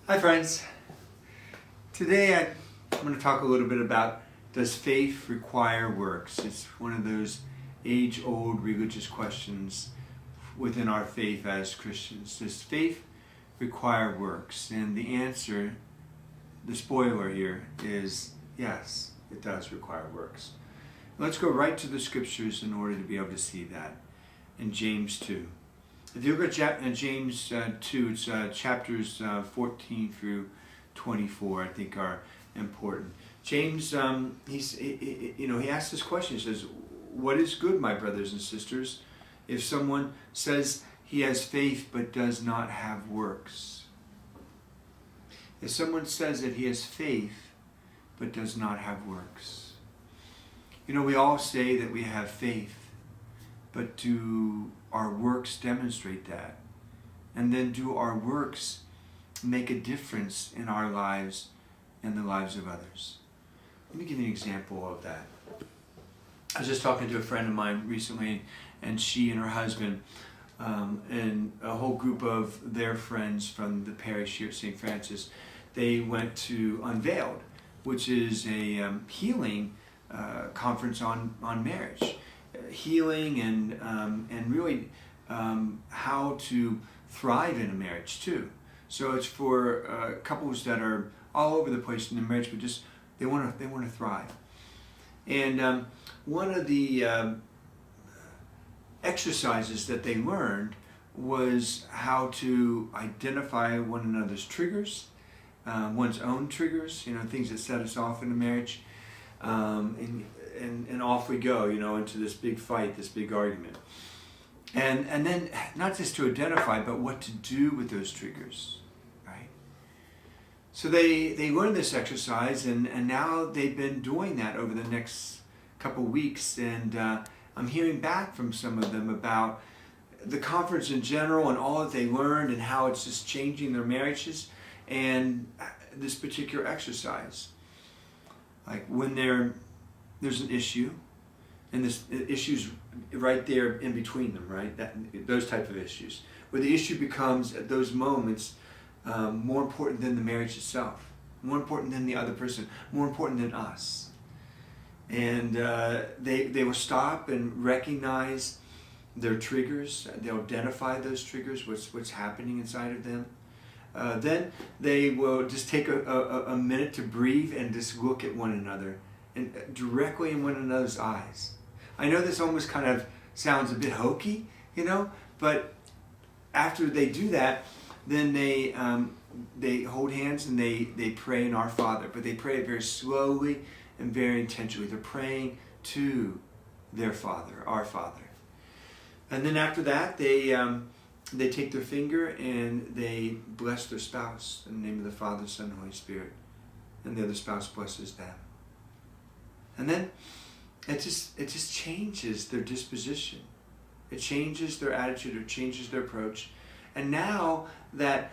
Hi friends. Today I'm going to talk a little bit about, does faith require works? It's one of those age-old religious questions within our faith as Christians. Does faith require works? And the answer, the spoiler here, is yes, it does require works. Let's go right to the scriptures in order to be able to see that. In James 2. If you look at James 2, it's chapters 14 through 24, I think are important. James, he asks this question. He says, "What is good, my brothers and sisters, if someone says he has faith but does not have works?" If someone says that he has faith but does not have works. We all say that we have faith, but do our works demonstrate that? And then do our works make a difference in our lives and the lives of others? Let me give you an example of that. I was just talking to a friend of mine recently, and she and her husband and a whole group of their friends from the parish here at St. Francis, they went to Unveiled, which is a healing conference on marriage. Healing and really how to thrive in a marriage too. So it's for couples that are all over the place in their marriage, but just they want to thrive. And one of the exercises that they learned was how to identify one another's triggers, one's own triggers, things that set us off in a marriage, and off we go, into this big fight, this big argument. And then not just to identify, but what to do with those triggers, right? So they learned this exercise, and now they've been doing that over the next couple weeks, and I'm hearing back from some of them about the conference in general and all that they learned and how it's just changing their marriages and this particular exercise. Like when there's an issue, and this issue's right there in between them, right? Those type of issues, where the issue becomes at those moments more important than the marriage itself, more important than the other person, more important than us. And they will stop and recognize their triggers. They'll identify those triggers, what's happening inside of them. Then they will just take a minute to breathe and just look at one another and directly in one another's eyes. I know this almost kind of sounds a bit hokey, but after they do that, then they hold hands and they pray in Our Father, but they pray it very slowly and very intentionally. They're praying to their Father, our Father. And then after that, they take their finger and they bless their spouse in the name of the Father, Son, and Holy Spirit. And the other spouse blesses them. And then it just changes their disposition. It changes their attitude. It changes their approach. And now that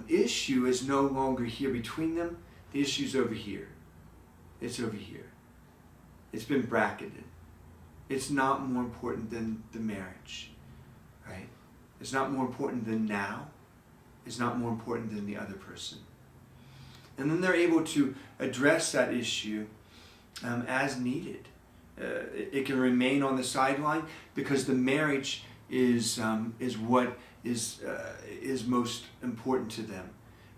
issue is no longer here between them. The issue's over here. It's over here. It's been bracketed. It's not more important than the marriage, right? It's not more important than now. It's not more important than the other person. And then they're able to address that issue as needed. It can remain on the sideline because the marriage is what is most important to them.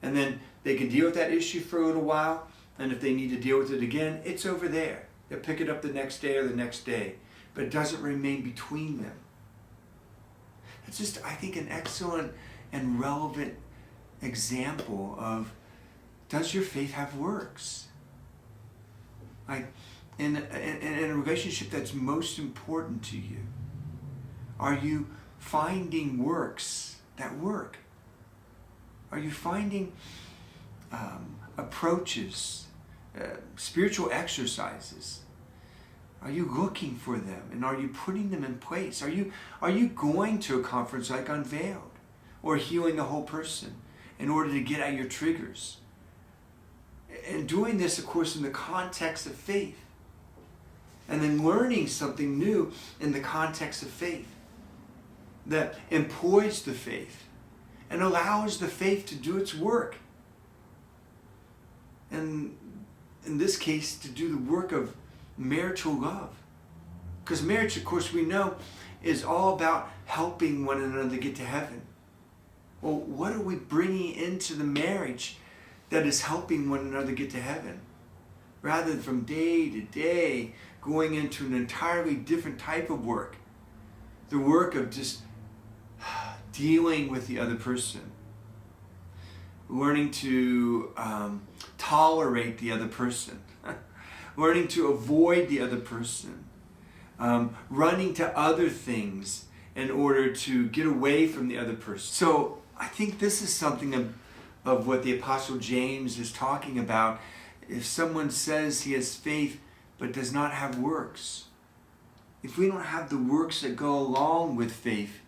And then they can deal with that issue for a little while, and if they need to deal with it again, it's over there. They'll pick it up the next day or the next day, but it doesn't remain between them. It's just, I think, an excellent and relevant example of, does your faith have works? Like, in a relationship that's most important to you, are you finding works that work? Are you finding approaches, spiritual exercises? Are you looking for them, and are you putting them in place? Are you going to a conference like Unveiled or Healing the Whole Person in order to get at your triggers? And doing this, of course, in the context of faith. And then learning something new in the context of faith that employs the faith and allows the faith to do its work. And in this case, to do the work of marital love. Because marriage, of course, we know, is all about helping one another get to heaven. Well, what are we bringing into the marriage that is helping one another get to heaven? Rather than from day to day going into an entirely different type of work. The work of just dealing with the other person. Learning to tolerate the other person. Learning to avoid the other person. Running to other things in order to get away from the other person. So I think this is something of what the Apostle James is talking about. If someone says he has faith but does not have works, if we don't have the works that go along with faith,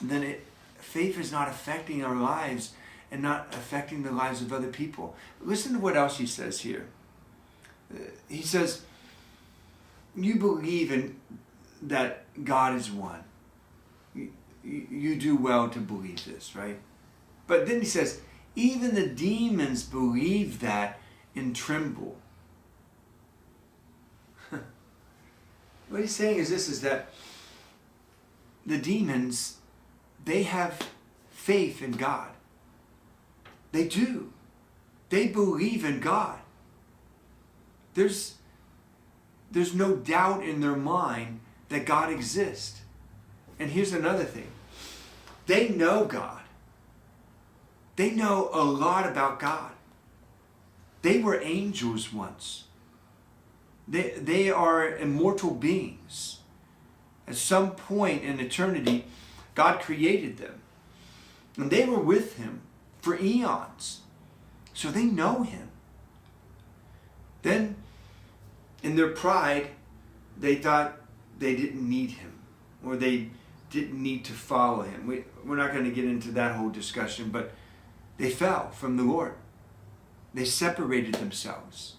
then faith is not affecting our lives and not affecting the lives of other people. Listen to what else he says here. He says, you believe in that God is one. You do well to believe this, right? But then he says, even the demons believe that and tremble. What he's saying is this, is that the demons, they have faith in God. They do. They believe in God. There's no doubt in their mind that God exists. And here's another thing. They know God. They know a lot about God. They were angels once. They are immortal beings. At some point in eternity, God created them. And they were with him for eons. So they know him. Then, in their pride, they thought they didn't need him, or they didn't need to follow him. We're not going to get into that whole discussion, but they fell from the Lord. They separated themselves.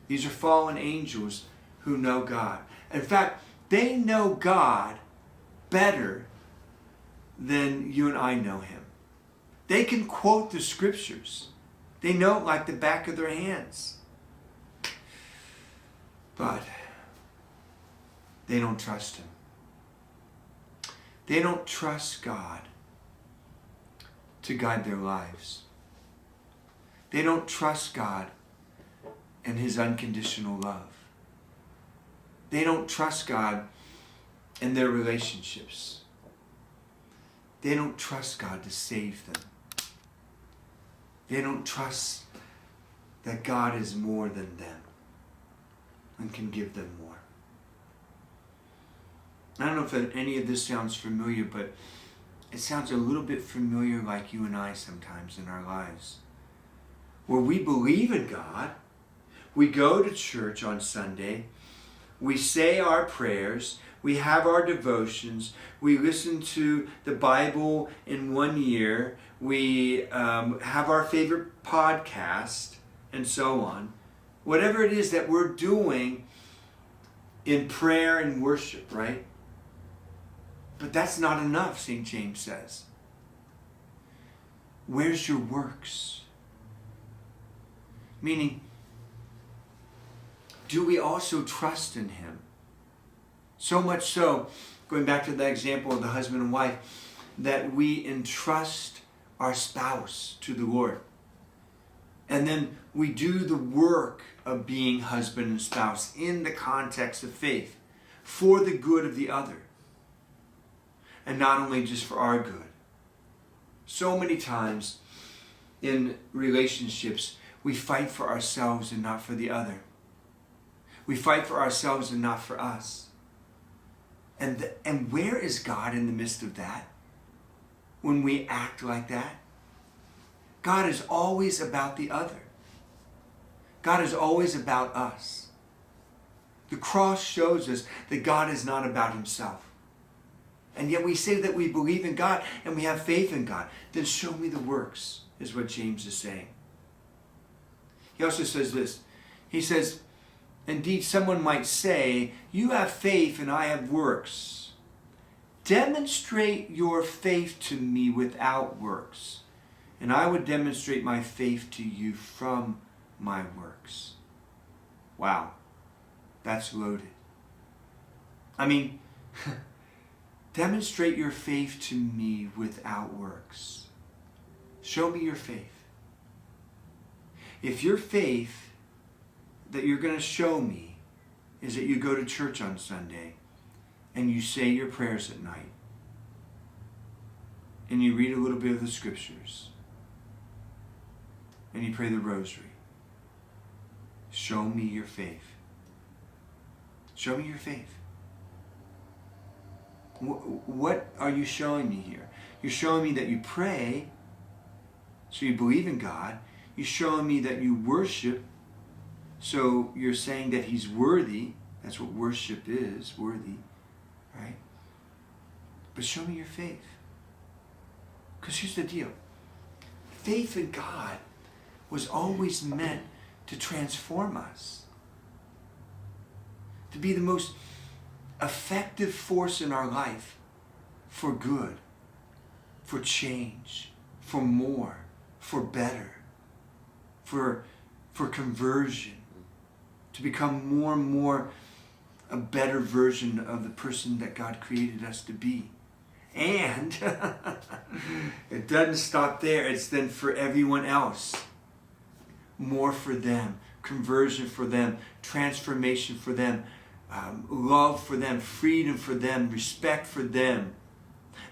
These are fallen angels who know God. In fact, they know God better than you and I know him. They can quote the scriptures. They know it like the back of their hands. But they don't trust him. They don't trust God to guide their lives. They don't trust God and his unconditional love. They don't trust God in their relationships. They don't trust God to save them. They don't trust that God is more than them and can give them more. I don't know if any of this sounds familiar, but it sounds a little bit familiar like you and I sometimes in our lives. Where we believe in God, we go to church on Sunday, we say our prayers, we have our devotions, we listen to the Bible in 1 year, we have our favorite podcast, and so on. Whatever it is that we're doing in prayer and worship, right? But that's not enough, St. James says. Where's your works? Meaning, do we also trust in him? So much so, going back to the example of the husband and wife, that we entrust our spouse to the Lord. And then we do the work of being husband and spouse in the context of faith for the good of the other. And not only just for our good. So many times in relationships, we fight for ourselves and not for the other. We fight for ourselves and not for us. And where is God in the midst of that? When we act like that? God is always about the other. God is always about us. The cross shows us that God is not about himself. And yet we say that we believe in God and we have faith in God. Then show me the works, is what James is saying. He also says this. He says, indeed, someone might say, you have faith and I have works. demonstrate your faith to me without works, and I would demonstrate my faith to you from my works. Wow, that's loaded. I mean, demonstrate your faith to me without works. Show me your faith. If your faith that you're going to show me is that you go to church on Sunday and you say your prayers at night and you read a little bit of the scriptures and you pray the rosary, show me your faith. Show me your faith. What are you showing me here? You're showing me that you pray, so you believe in God. You're showing me that you worship, so you're saying that He's worthy. That's what worship is, worthy, right? But show me your faith. Because here's the deal. Faith in God was always meant to transform us, to be the most effective force in our life for good, for change, for more, for better, for conversion, to become more and more a better version of the person that God created us to be. And it doesn't stop there. It's then for everyone else. More for them, conversion for them, transformation for them, love for them, freedom for them, respect for them.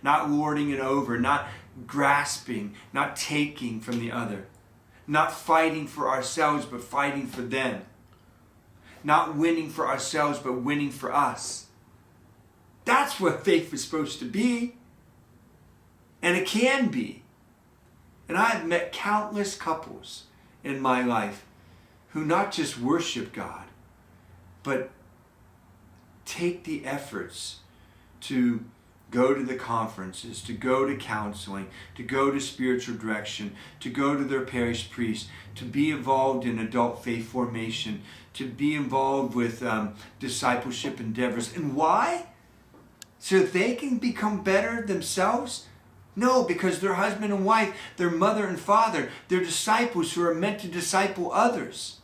Not lording it over, not grasping, not taking from the other. Not fighting for ourselves, but fighting for them. Not winning for ourselves, but winning for us. That's what faith is supposed to be. And it can be. And I've met countless couples in my life who not just worship God, but take the efforts to go to the conferences, to go to counseling, to go to spiritual direction, to go to their parish priest, to be involved in adult faith formation, to be involved with discipleship endeavors. And why? So they can become better themselves? No, because their husband and wife, their mother and father, they're disciples who are meant to disciple others.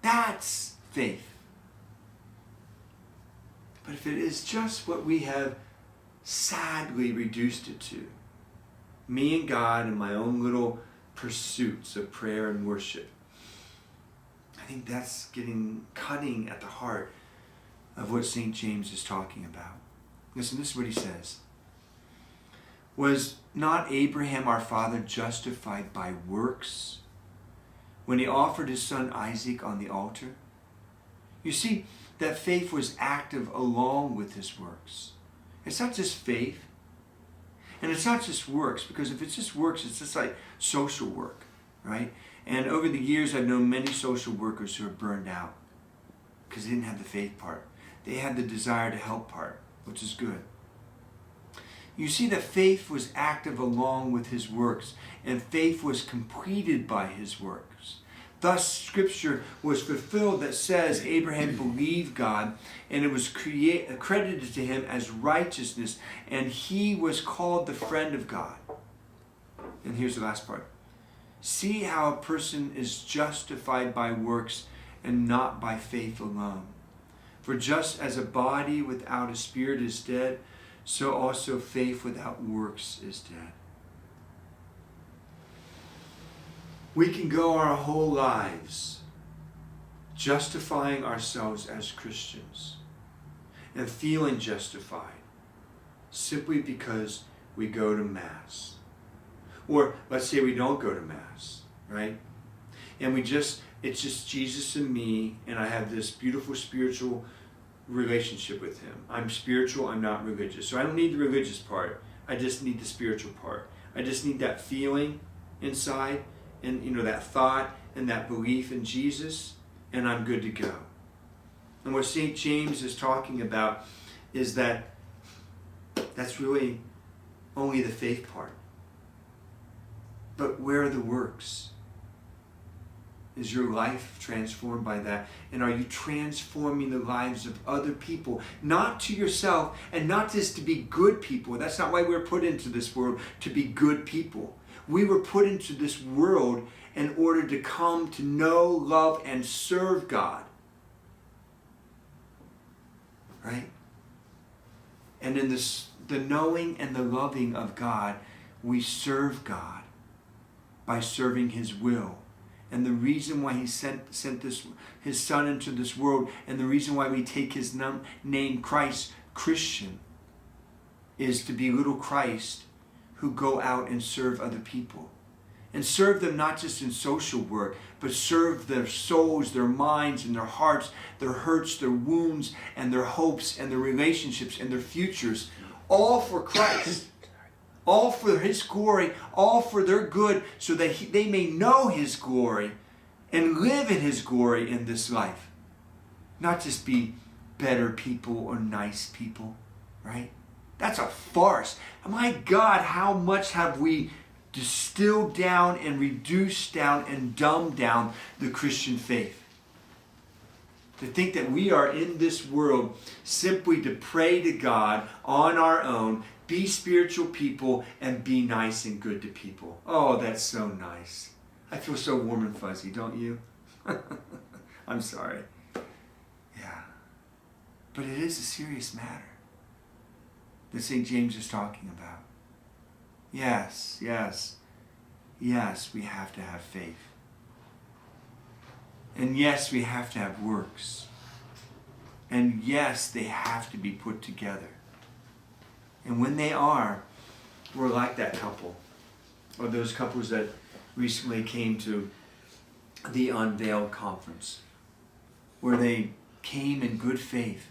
That's faith. But if it is just what we have sadly reduced it to, me and God and my own little pursuits of prayer and worship, I think that's cutting at the heart of what St. James is talking about. Listen, this is what he says. Was not Abraham our father justified by works when he offered his son Isaac on the altar? You see, that faith was active along with his works. It's not just faith, and it's not just works, because if it's just works, it's just like social work, right? And over the years, I've known many social workers who are burned out because they didn't have the faith part. They had the desire to help part, which is good. You see that faith was active along with his works, and faith was completed by his works. Thus, Scripture was fulfilled that says Abraham believed God, and it was credited to him as righteousness, and he was called the friend of God. And here's the last part. See how a person is justified by works and not by faith alone. For just as a body without a spirit is dead, so also faith without works is dead. We can go our whole lives justifying ourselves as Christians and feeling justified simply because we go to Mass. Or let's say we don't go to Mass, right? And it's just Jesus and me, and I have this beautiful spiritual relationship with him. I'm spiritual, I'm not religious. So I don't need the religious part. I just need the spiritual part. I just need that feeling inside, and that thought and that belief in Jesus, and I'm good to go. And what St. James is talking about is that that's really only the faith part. But where are the works? Is your life transformed by that? And are you transforming the lives of other people? Not to yourself, and not just to be good people. That's not why we were put into this world, to be good people. We were put into this world in order to come to know, love, and serve God. Right? And in this, the knowing and the loving of God, we serve God by serving His will. And the reason why He sent His Son into this world, and the reason why we take His name Christ, Christian, is to be little Christ who go out and serve other people. And serve them not just in social work, but serve their souls, their minds, and their hearts, their hurts, their wounds, and their hopes, and their relationships, and their futures, all for Christ. All for His glory, all for their good, so that they may know His glory and live in His glory in this life. Not just be better people or nice people, right? That's a farce. My God, how much have we distilled down and reduced down and dumbed down the Christian faith? To think that we are in this world simply to pray to God on our own, be spiritual people, and be nice and good to people. Oh, that's so nice. I feel so warm and fuzzy, don't you? I'm sorry. Yeah. But it is a serious matter that St. James is talking about. Yes, yes, yes, we have to have faith. And yes, we have to have works. And yes, they have to be put together. And when they are, we're like that couple, or those couples that recently came to the Unveiled conference, where they came in good faith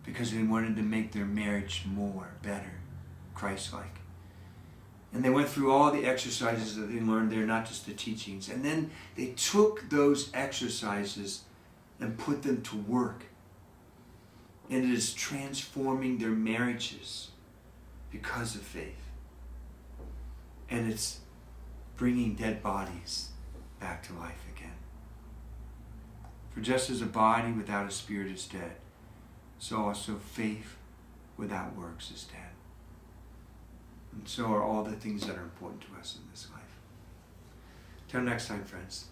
because they wanted to make their marriage more, better, Christ-like. And they went through all the exercises that they learned there, not just the teachings. And then they took those exercises and put them to work. And it is transforming their marriages because of faith. And it's bringing dead bodies back to life again. For just as a body without a spirit is dead, so also faith without works is dead. And so are all the things that are important to us in this life. Till next time, friends.